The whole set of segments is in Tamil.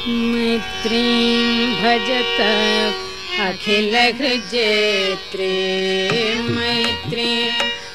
मैत्रीं भजत अखिलहृजेत्री मैत्रीं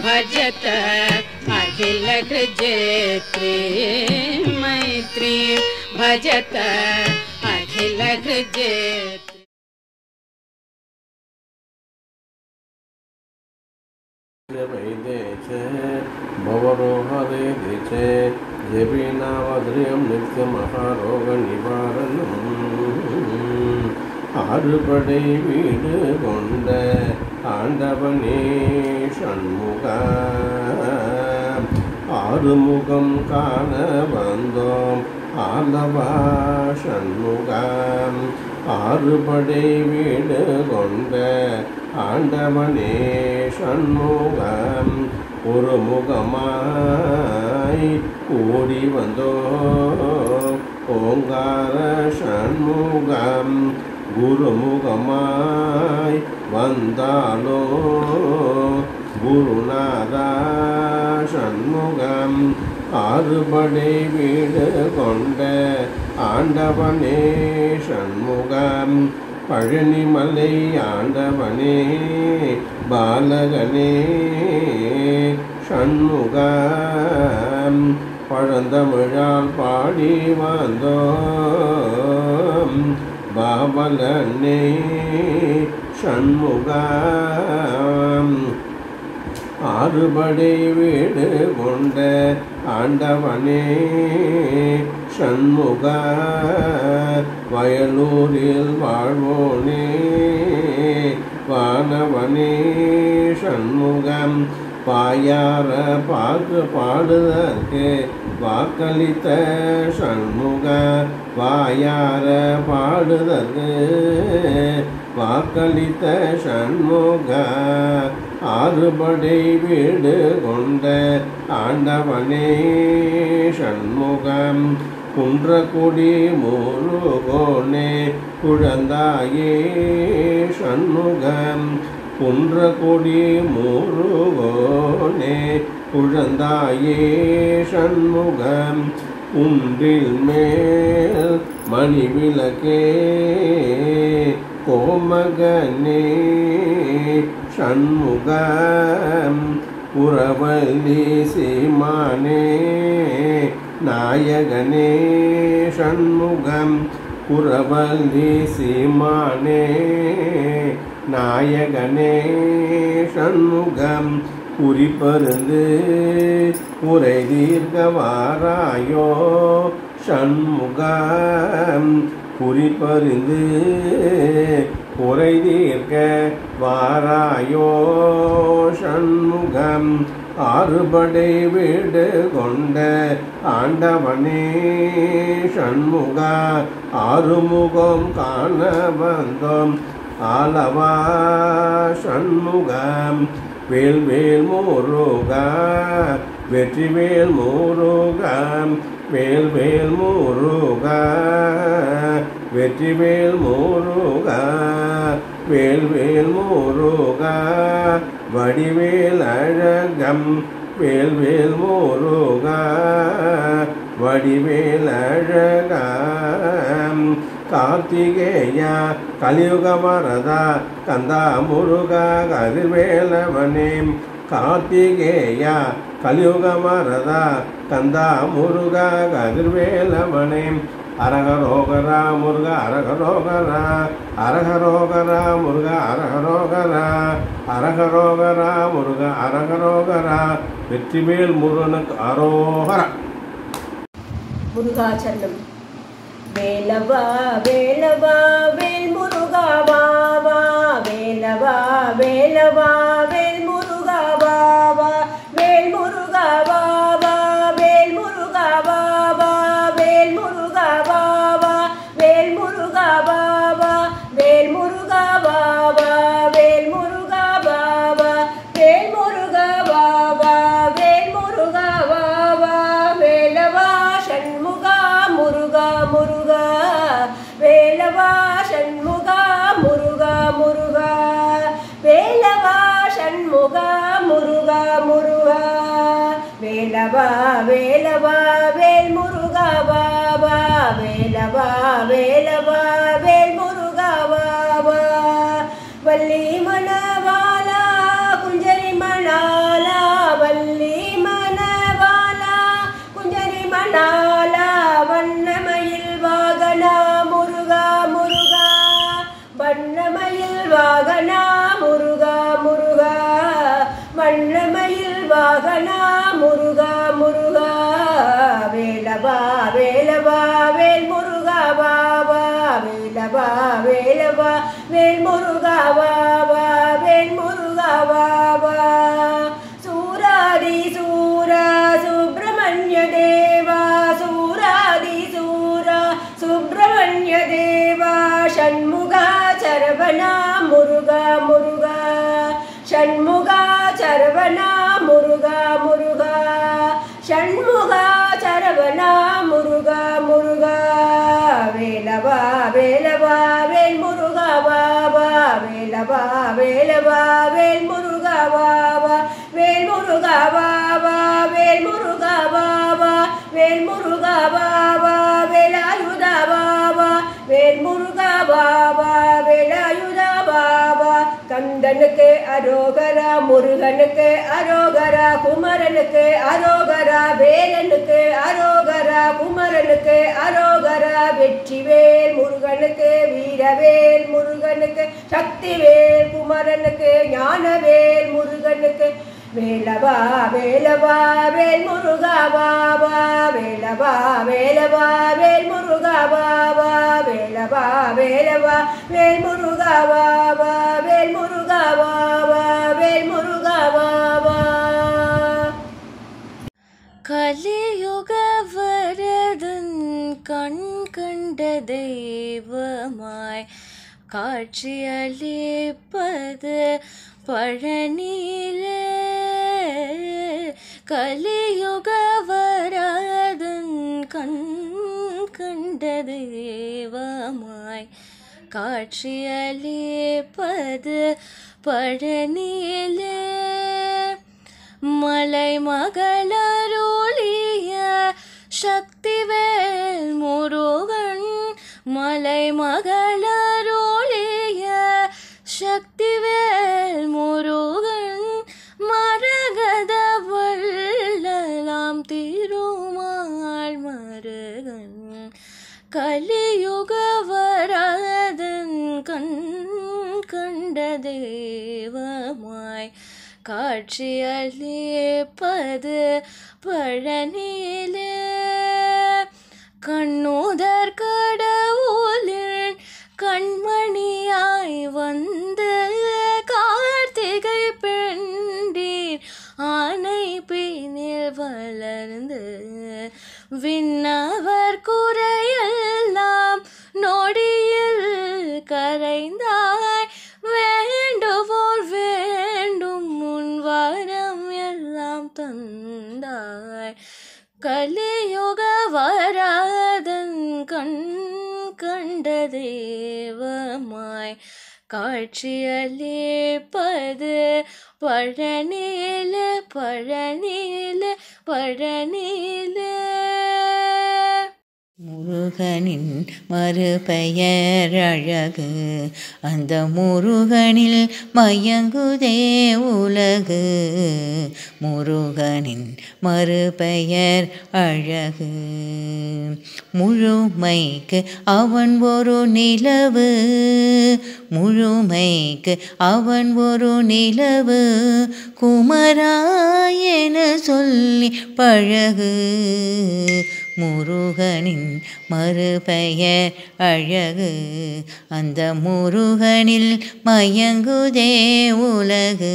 भजत अखिलहृजेत्री मैत्रीं भजत अखिलहृजेत्री। भवरोहरे दिचे जपिनावद्रियं नित्यमहारोगनिवारणम् आरुपडै वीडु कोण्ड आण्डवने षण्मुगा आरुमुगं काण वन्दोम् आलवा षण्मुगा आरुपडै वीडु कोण्ड ஆண்டவனே ஷண்முகம் ஒரு முகமாய் கூடி வந்தோ ஓங்கார ஷண்முகம் குருமுகமாய் வந்தாலோ குருநாதா ஷண்முகம் ஆறுபடை வீடு கொண்ட ஆண்டவனே ஷண்முகம் பழனிமலை ஆண்டவனே பாலகனே ஷண்முகம் பழந்தமிழால் பாடி வந்தோம் பாவலனே ஷண்முகம் ஆறுபடை வீடு கொண்ட ஆண்டவனே ஷண்முக வயலூரில் வாழ்வோனே வானவனே ஷண்முகம் பாயார பாக்கு பாடுதற்கு வாக்களித்த ஷண்முக வாயார பாடுதற்கு வாக்களித்த ஷண்முக ஆறுபடை வீடு கொண்ட ஆண்டவனே ஷண்முகம் குன்றக்குடி முருகோனே குழந்தாயே ஷண்முகம் குன்றக்குடி முருகோனே குழந்தாயே ஷண்முகம் குன்றில் மேல் மணி விளக்கே கோமகனே ஷண்முகம் புறவல்லி சீமானே நாயகனே ஷண்முகம் புறவல்லி சீமானே நாயகனே ஷண்முகம் குறிப்பருந்து உரை தீர்க்க வாராயோ ஷண்முகம் குறிப்பருந்து குறை தீர்க்க வாராயோ ஷண்முகம் ஆறுபடை வீடு கொண்ட ஆண்டவனே ஷண்முக ஆறுமுகம் காண வந்தோம் ஆலவா ஷண்முகம் வேல்வேல் முருகா வெற்றிவேல் முருகா வேல்வேல் முருகா வெற்றிவேல் முருகா வேல்வேல் முருகா வடிவேல் அழகம் வேல்வேல் முருகா வடிவேல் அழகம் கார்த்திகேயா கலியுக வரதா கந்தா முருகா கதிர்வேலவனே கார்த்திகேயா கலியுக வரதா கந்தா முருகா கதிர்வேலவனே அரகரோகரா முருகா அரகரோகரா அரகரோகரா முருகா அரகரோகரா அரகரோகரா முருகா அரகரோகரா வெற்றிவேல் முருகனுக்கு அரோகரா. முருகாச்சரணம். வேலவா வேலவா வேல் முருகா வா வா வேலவா வேலவா வேல் முருகா வா வா வேல் முருகா வா வா வேல் முருகா வா வா வேல் முருகா வா வா வேல் முருகா வா வா வேல் முருகா வா வா வேல் முருகா வா வா வேல் முருகா வா வா வேல் முருகா வா வா வேலவா ஷண்முகா முருகா முருகா வேலவா ஷண்முகா முருகா முருகா வேலவா ஷண்முகா முருகா முருகா வேலவா வேலவா வேல் முருகா வா வா வேலவா வேலவா வேல் முருகா வா வா வள்ளி மணவாளா குஞ்சரி மணாலா வள்ளி மணவாளா குஞ்சரி மணாலா வண்ணமயில் வாகனா முருகா முருகா வண்ணமயில் வாகனா முருகா முருகா வண்ணமயில் வாகனா முருகா முருகா வேலவா வேலவா வேல் முருகா வா வா வேலவா வேலவா வேல் முருகா வா வா வேல் முருகா வா வா சூராதி சூரா சுப்பிரமணிய தேவா சூராதி சூரா சுப்பிரமணிய தேவா ஷண்முகா சரவணா முருகா முருகா ஷண்முகா சரவணா முருகா முருகா ஷண்முகா சரவணா முருகா முருகா வேலவா வேலவா வேல் முருகா வா வா வேலவா வேலவா வேல் முருகா வா வா வேல் முருகா வா வா வேல் முருகா வா வா வேல் முருகா வா வா வேலாயுதா வா வா வேல் முருகா வா வா வேலாயுதா வா வா கந்தனுக்கு அரோகரா முருகனுக்கு அரோகரா குமரனுக்கு அரோகரா வேலனுக்கு அரோகரா குமரனுக்கு அரோகரா வெற்றிவேல் முருகனுக்கு வீரவேல் முருகனுக்கு சக்திவேல் குமரனுக்கு ஞானவேல் முருகனுக்கு வேலவா வேலவா வேல் முருகா வா வா வேலவா வேலவா வேல் முருகா வா வா வேலவா வேலவா வேல் முருகா வா வா வேல் முருகா வா வா வேல் முருகா வா வா கலியுக வரதன் கண் கண்ட தெய்வமாய் காட்சியளிப்பது பழனியிலே கலியுக வரதன் கண் கண்ட தெய்வமாய் காட்சியளிப்பது பழனியிலே மலை மகளருளிய சக்திவேல் முருகன் மலை மகளருளிய சக்திவேல் முருகன் மரகத வள்ளலாம் திருமால் மருகன் கலியுக வரதன் கண் கண்ட தெய்வமாய் காட்சியளிப்பது பழனியிலே கண்ணுதர் கடவுளின் கண்மணியாய் வந்து கார்த்திகை பெண்டீர் ஆனை பின்னில் வளர்ந்து விண்ணவர் குறையெல்லாம் நொடியில் கரைந்தாய் வேண்டுவோர் வேண்டும் முன் வரம் எல்லாம் தந்தாய் கலியுக வரதன் கண் கண்ட தெய்வமாய் காட்சியளிப்பது பழனியிலே பழனியிலே பழனியிலே முருகனின் மறுபெயர் அழகு அந்த முருகனில் மயங்குதே உலகு முருகனின் மறுபெயர் அழகு முழுமைக்கு அவன் ஒரு நிலவு முழுமைக்கு அவன் ஒரு நிலவு குமரா என சொல்லி பழகு முருகனின் மறுபெயர் அழகு அந்த முருகனில் மயங்குதே உலகு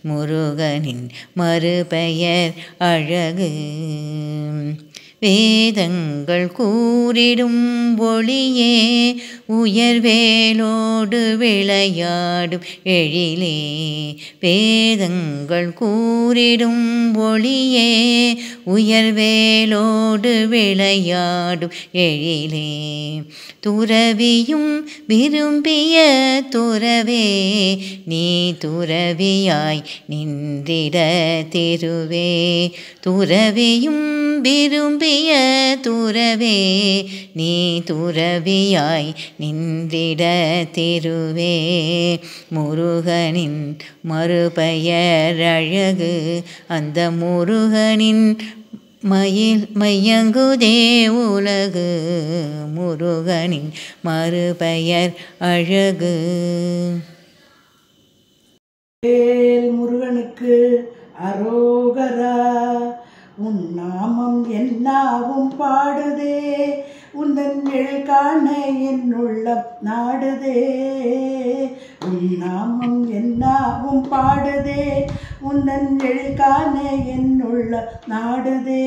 முருகனின் மறுபெயர் அழகு வேதங்கள் கூறிடும் ஒளியே உயர்வேலோடு விளையாடும் எழிலே வேதங்கள் கூறிடும் ஒளியே உயர்வேலோடு விளையாடும் எழிலே துறவியும் விரும்பிய துறவே நீ துறவியாய் நின்றிட திருவே துறவியும் விரும்பிய விரும்பிய துறவே நீ துறவியாய் நின்றிட திருவே முருகனின் மறுபெயர் அழகு அந்த முருகனின் மையங்குதே உலகு முருகனின் மறுபெயர் அழகு. வேல் முருகனுக்கு அரோகரா. உன் நாமம் என்னாவும் பாடுதே உந்தன் எழில் காண என் உள்ளம் நாடுதே. உன் நாமம் என்னாவும் பாடுதே உந்தன் எழில் காண என் உள்ளம் நாடுதே.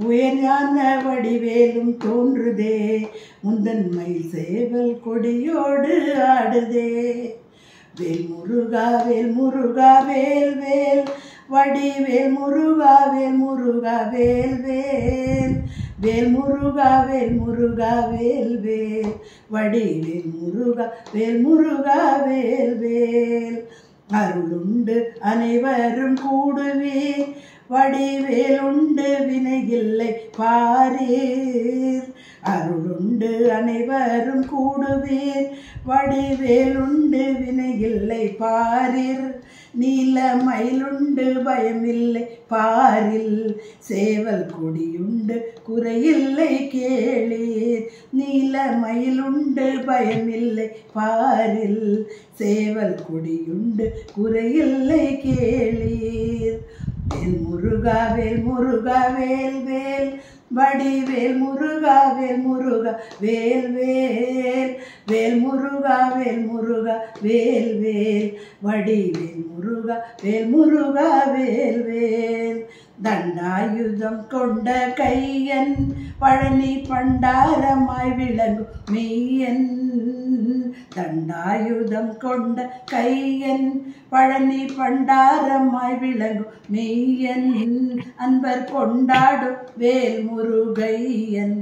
உயர்ஞான வடிவேலும் தோன்றுதே உந்தன் மை சேவல் கொடியோடு ஆடுதே. வேல் முருகா வேல் முருகா வேல் வேல் வடிவேல் முருகா வேல் முருகா வேல் வேல் வேல் முருகா வேல் முருகா வேல் வேல் வடிவேல் முருகா வேல் முருகா வேல் வேல். அருளுண்டு அனைவரும் கூடுவீர் வடிவேல் உண்டு வினையில்லை பாரீர். அருளுண்டு அனைவரும் கூடுவீர் வடிவேல் உண்டு வினையில்லை பாரீர். நீல மயிலுண்டு பயமில்லை பாரில் சேவல் கொடியுண்டு குறையில்லை கேளீர். நீல மயிலுண்டு பயமில்லை பாரில் சேவல் கொடியுண்டு குறையில்லை கேளீர். வேல் முருகா வேல் முருகா வேல் வேல் வடிவேல் முருகா வேல் முருகா வேல் வேல் வேல் முருகா வேல் முருகா வேல் வேல் வடிவேல் முருகா வேல் முருகா வேல் வேல். தண்டாயுதம் கொண்ட கையன் பழனி பண்டாரமாய் விளங்கும் மெய்யன். தண்டாயுதம் கொண்ட கையன் பழனி பண்டாரமாய் விளங்கும் மெய்யன். அன்பர் கொண்டாடும் வேல் முருகையன்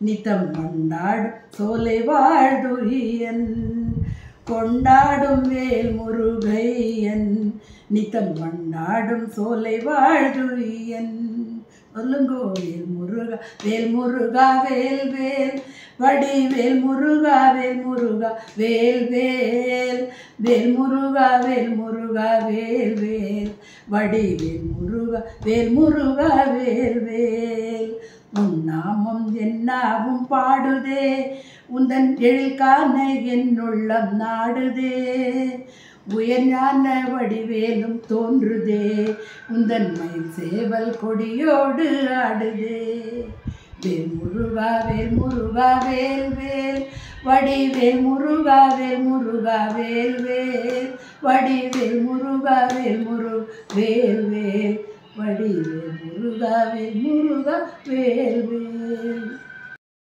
நித்தம் கொண்டாடும் சோலை வாழ்துயன். கொண்டாடும் வேல் முருகையன் நித்தம் கொண்டாடும் சோலை வாழ்துயன். சொல்லுங்கோ வேல் முருகா வேல் முருகா வேல் வேல் வடிவேல் முருகா வேல் முருகா வேல் வேல் வேல் முருகா வேல் முருகா வேல் வேல் வடிவேல் முருகா வேல் முருகா வேல் வேல். உன் நாமம் என்னாவும் பாடுதே உந்தன் எழில் காண என் உள்ளம் நாடுதே. உயர்ஞான வடிவேலும் தோன்றுதே உந்தன் மயில் சேவல் கொடியோடு ஆடுதே. வேல் முருகா வேல் முருகா வேல் வேல் வடிவேல் முருகா வேல் முருகா வேல் வேல் வடிவேல் முருகா வேல் முருகா வேல் வேல் வடிவேல் முருகா வேல் முருகா வேல் வேல்.